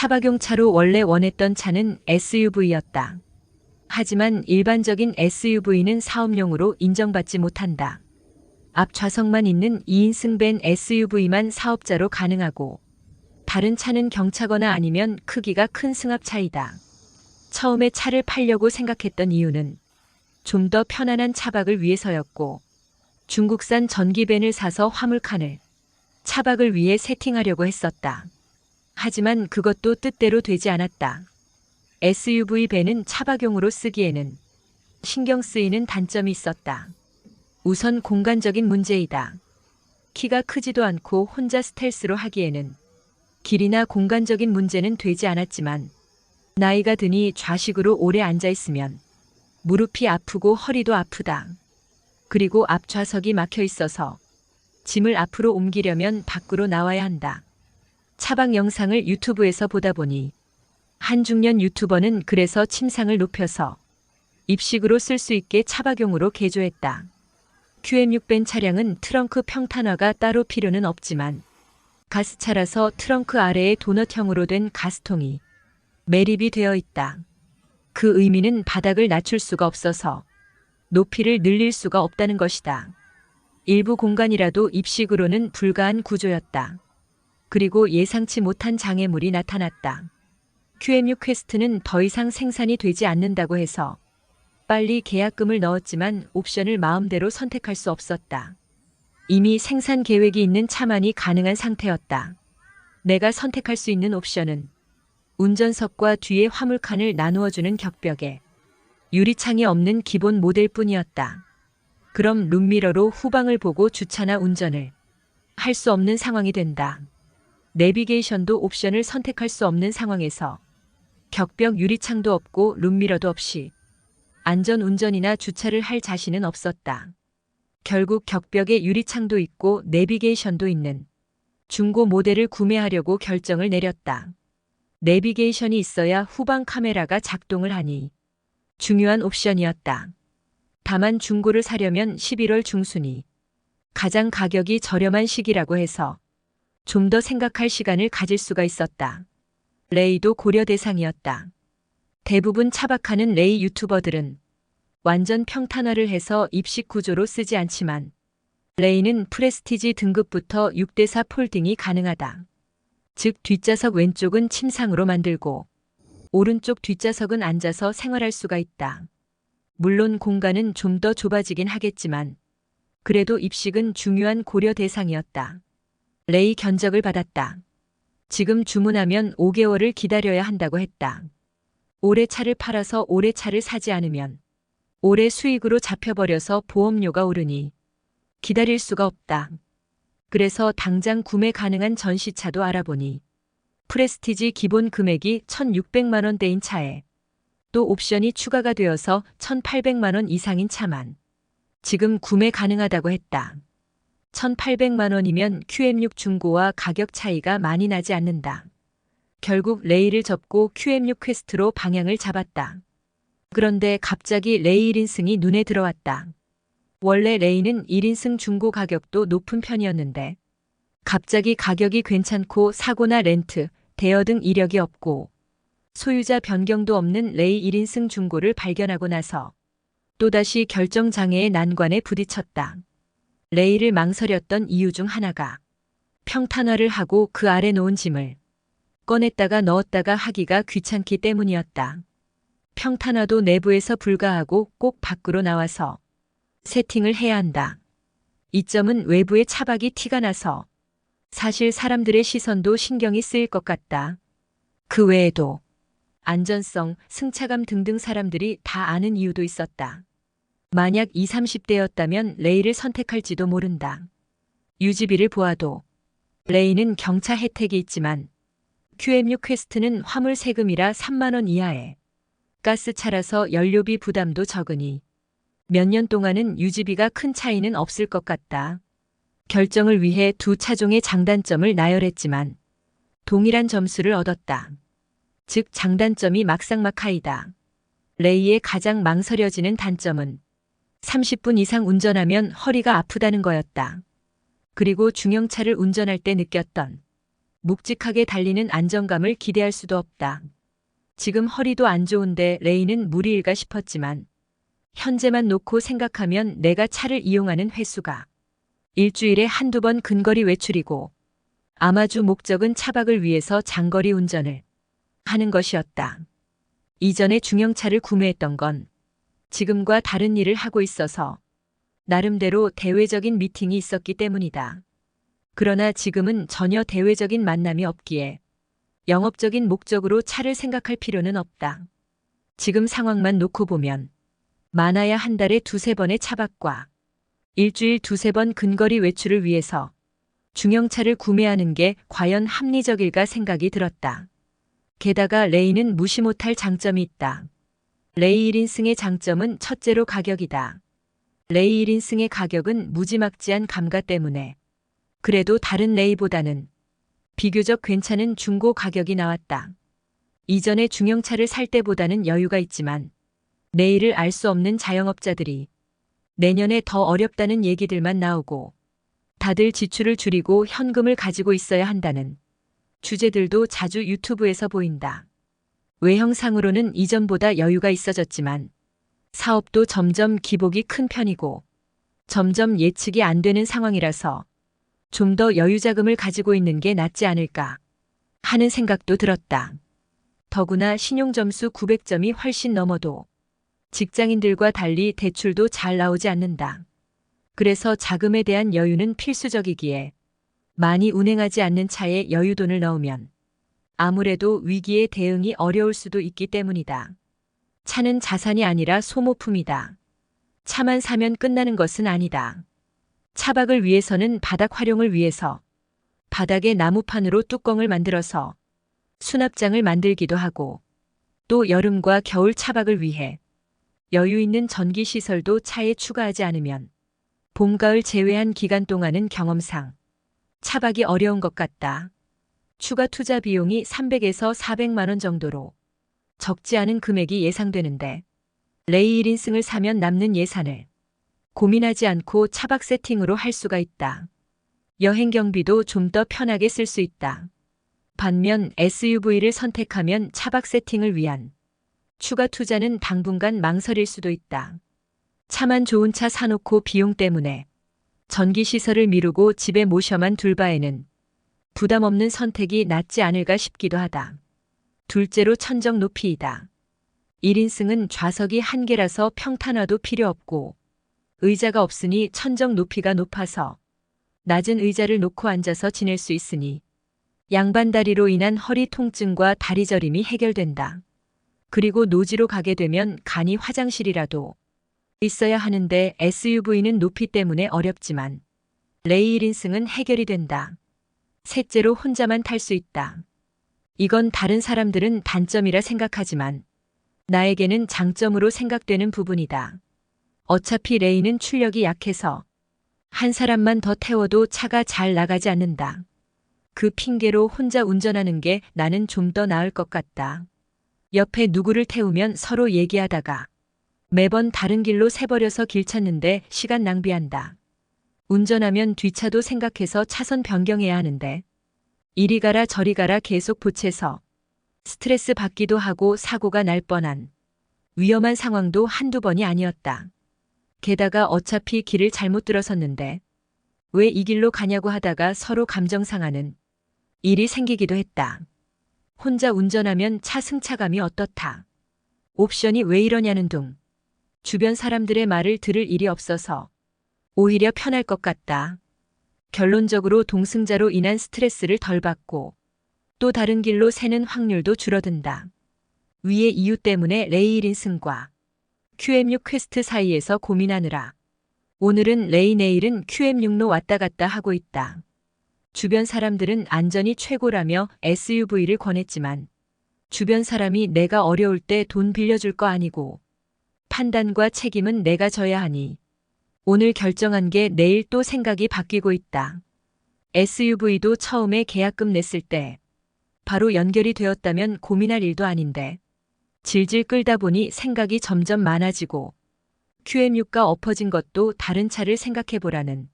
차박용차로 원래 원했던 차는 SUV였다. 하지만 일반적인 SUV는 사업용으로 인정받지 못한다. 앞 좌석만 있는 2인승 밴 SUV만 사업자로 가능하고 다른 차는 경차거나 아니면 크기가 큰 승합차이다. 처음에 차를 팔려고 생각했던 이유는 좀 더 편안한 차박을 위해서였고 중국산 전기밴을 사서 화물칸을 차박을 위해 세팅하려고 했었다. 하지만 그것도 뜻대로 되지 않았다. SUV 밴은 차박용으로 쓰기에는 신경 쓰이는 단점이 있었다. 우선 공간적인 문제이다. 키가 크지도 않고 혼자 스텔스로 하기에는 길이나 공간적인 문제는 되지 않았지만 나이가 드니 좌식으로 오래 앉아 있으면 무릎이 아프고 허리도 아프다. 그리고 앞좌석이 막혀 있어서 짐을 앞으로 옮기려면 밖으로 나와야 한다. 차박 영상을 유튜브에서 보다 보니 한 중년 유튜버는 그래서 침상을 높여서 입식으로 쓸 수 있게 차박용으로 개조했다. QM6 밴 차량은 트렁크 평탄화가 따로 필요는 없지만 가스차라서 트렁크 아래에 도넛형으로 된 가스통이 매립이 되어 있다. 그 의미는 바닥을 낮출 수가 없어서 높이를 늘릴 수가 없다는 것이다. 일부 공간이라도 입식으로는 불가한 구조였다. 그리고 예상치 못한 장애물이 나타났다. QM6 퀘스트는 더 이상 생산이 되지 않는다고 해서 빨리 계약금을 넣었지만 옵션을 마음대로 선택할 수 없었다. 이미 생산 계획이 있는 차만이 가능한 상태였다. 내가 선택할 수 있는 옵션은 운전석과 뒤에 화물칸을 나누어주는 격벽에 유리창이 없는 기본 모델뿐이었다. 그럼 룸미러로 후방을 보고 주차나 운전을 할 수 없는 상황이 된다. 내비게이션도 옵션을 선택할 수 없는 상황에서 격벽 유리창도 없고 룸미러도 없이 안전 운전이나 주차를 할 자신은 없었다. 결국 격벽에 유리창도 있고 내비게이션도 있는 중고 모델을 구매하려고 결정을 내렸다. 내비게이션이 있어야 후방 카메라가 작동을 하니 중요한 옵션이었다. 다만 중고를 사려면 11월 중순이 가장 가격이 저렴한 시기라고 해서 좀 더 생각할 시간을 가질 수가 있었다. 레이도 고려 대상이었다. 대부분 차박하는 레이 유튜버들은 완전 평탄화를 해서 입식 구조로 쓰지 않지만 레이는 프레스티지 등급부터 6대4 폴딩이 가능하다. 즉 뒷좌석 왼쪽은 침상으로 만들고 오른쪽 뒷좌석은 앉아서 생활할 수가 있다. 물론 공간은 좀 더 좁아지긴 하겠지만 그래도 입식은 중요한 고려 대상이었다. 레이 견적을 받았다. 지금 주문하면 5개월을 기다려야 한다고 했다. 올해 차를 팔아서 올해 차를 사지 않으면 올해 수익으로 잡혀버려서 보험료가 오르니 기다릴 수가 없다. 그래서 당장 구매 가능한 전시차도 알아보니 프레스티지 기본 금액이 1,600만 원대인 차에 또 옵션이 추가가 되어서 1,800만 원 이상인 차만 지금 구매 가능하다고 했다. 1,800만 원이면 QM6 중고와 가격 차이가 많이 나지 않는다. 결국 레이를 접고 QM6 퀘스트로 방향을 잡았다. 그런데 갑자기 레이 1인승이 눈에 들어왔다. 원래 레이는 1인승 중고 가격도 높은 편이었는데 갑자기 가격이 괜찮고 사고나 렌트, 대여 등 이력이 없고 소유자 변경도 없는 레이 1인승 중고를 발견하고 나서 또다시 결정장애의 난관에 부딪혔다. 레이를 망설였던 이유 중 하나가 평탄화를 하고 그 아래 놓은 짐을 꺼냈다가 넣었다가 하기가 귀찮기 때문이었다. 평탄화도 내부에서 불가하고 꼭 밖으로 나와서 세팅을 해야 한다. 이 점은 외부의 차박이 티가 나서 사실 사람들의 시선도 신경이 쓰일 것 같다. 그 외에도 안전성, 승차감 등등 사람들이 다 아는 이유도 있었다. 만약 20, 30대였다면 레이를 선택할지도 모른다. 유지비를 보아도 레이는 경차 혜택이 있지만 QM6 퀘스트는 화물 세금이라 3만 원 이하에 가스차라서 연료비 부담도 적으니 몇 년 동안은 유지비가 큰 차이는 없을 것 같다. 결정을 위해 두 차종의 장단점을 나열했지만 동일한 점수를 얻었다. 즉 장단점이 막상막하이다. 레이의 가장 망설여지는 단점은 30분 이상 운전하면 허리가 아프다는 거였다. 그리고 중형차를 운전할 때 느꼈던 묵직하게 달리는 안정감을 기대할 수도 없다. 지금 허리도 안 좋은데 레이는 무리일까 싶었지만 현재만 놓고 생각하면 내가 차를 이용하는 횟수가 일주일에 한두 번 근거리 외출이고 아마 주 목적은 차박을 위해서 장거리 운전을 하는 것이었다. 이전에 중형차를 구매했던 건 지금과 다른 일을 하고 있어서 나름대로 대외적인 미팅이 있었기 때문이다. 그러나 지금은 전혀 대외적인 만남이 없기에 영업적인 목적으로 차를 생각할 필요는 없다. 지금 상황만 놓고 보면 많아야 한 달에 두세 번의 차박과 일주일 두세 번 근거리 외출을 위해서 중형차를 구매하는 게 과연 합리적일까 생각이 들었다. 게다가 레이는 무시 못할 장점이 있다. 레이 1인승의 장점은 첫째로 가격이다. 레이 1인승의 가격은 무지막지한 감가 때문에 그래도 다른 레이보다는 비교적 괜찮은 중고 가격이 나왔다. 이전에 중형차를 살 때보다는 여유가 있지만 내일을 알 수 없는 자영업자들이 내년에 더 어렵다는 얘기들만 나오고 다들 지출을 줄이고 현금을 가지고 있어야 한다는 주제들도 자주 유튜브에서 보인다. 외형상으로는 이전보다 여유가 있어졌지만 사업도 점점 기복이 큰 편이고 점점 예측이 안 되는 상황이라서 좀 더 여유 자금을 가지고 있는 게 낫지 않을까 하는 생각도 들었다. 더구나 신용점수 900점이 훨씬 넘어도 직장인들과 달리 대출도 잘 나오지 않는다. 그래서 자금에 대한 여유는 필수적이기에 많이 운행하지 않는 차에 여유돈을 넣으면 아무래도 위기에 대응이 어려울 수도 있기 때문이다. 차는 자산이 아니라 소모품이다. 차만 사면 끝나는 것은 아니다. 차박을 위해서는 바닥 활용을 위해서 바닥에 나무판으로 뚜껑을 만들어서 수납장을 만들기도 하고 또 여름과 겨울 차박을 위해 여유 있는 전기 시설도 차에 추가하지 않으면 봄, 가을 제외한 기간 동안은 경험상 차박이 어려운 것 같다. 추가 투자 비용이 300에서 400만 원 정도로 적지 않은 금액이 예상되는데 레이 1인승을 사면 남는 예산을 고민하지 않고 차박 세팅으로 할 수가 있다. 여행 경비도 좀 더 편하게 쓸 수 있다. 반면 SUV를 선택하면 차박 세팅을 위한 추가 투자는 당분간 망설일 수도 있다. 차만 좋은 차 사놓고 비용 때문에 전기시설을 미루고 집에 모셔만 둘 바에는 부담 없는 선택이 낫지 않을까 싶기도 하다. 둘째로 천정 높이이다. 1인승은 좌석이 한 개라서 평탄화도 필요 없고 의자가 없으니 천정 높이가 높아서 낮은 의자를 놓고 앉아서 지낼 수 있으니 양반다리로 인한 허리 통증과 다리 저림이 해결된다. 그리고 노지로 가게 되면 간이 화장실이라도 있어야 하는데 SUV는 높이 때문에 어렵지만 레이 1인승은 해결이 된다. 셋째로 혼자만 탈 수 있다. 이건 다른 사람들은 단점이라 생각하지만 나에게는 장점으로 생각되는 부분이다. 어차피 레이는 출력이 약해서 한 사람만 더 태워도 차가 잘 나가지 않는다. 그 핑계로 혼자 운전하는 게 나는 좀 더 나을 것 같다. 옆에 누구를 태우면 서로 얘기하다가 매번 다른 길로 새버려서 길 찾는데 시간 낭비한다. 운전하면 뒷차도 생각해서 차선 변경해야 하는데 이리 가라 저리 가라 계속 보채서 스트레스 받기도 하고 사고가 날 뻔한 위험한 상황도 한두 번이 아니었다. 게다가 어차피 길을 잘못 들어섰는데 왜 이 길로 가냐고 하다가 서로 감정 상하는 일이 생기기도 했다. 혼자 운전하면 차 승차감이 어떻다. 옵션이 왜 이러냐는 둥. 주변 사람들의 말을 들을 일이 없어서 오히려 편할 것 같다. 결론적으로 동승자로 인한 스트레스를 덜 받고 또 다른 길로 새는 확률도 줄어든다. 위의 이유 때문에 레이 1인승과 QM6 퀘스트 사이에서 고민하느라 오늘은 레이 내일은 QM6로 왔다 갔다 하고 있다. 주변 사람들은 안전이 최고라며 SUV를 권했지만 주변 사람이 내가 어려울 때 돈 빌려줄 거 아니고 판단과 책임은 내가 져야 하니 오늘 결정한 게 내일 또 생각이 바뀌고 있다. SUV도 처음에 계약금 냈을 때 바로 연결이 되었다면 고민할 일도 아닌데 질질 끌다 보니 생각이 점점 많아지고 QM6가 엎어진 것도 다른 차를 생각해보라는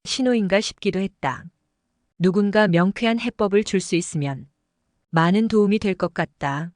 신호인가 싶기도 했다. 누군가 명쾌한 해법을 줄 수 있으면 많은 도움이 될 것 같다.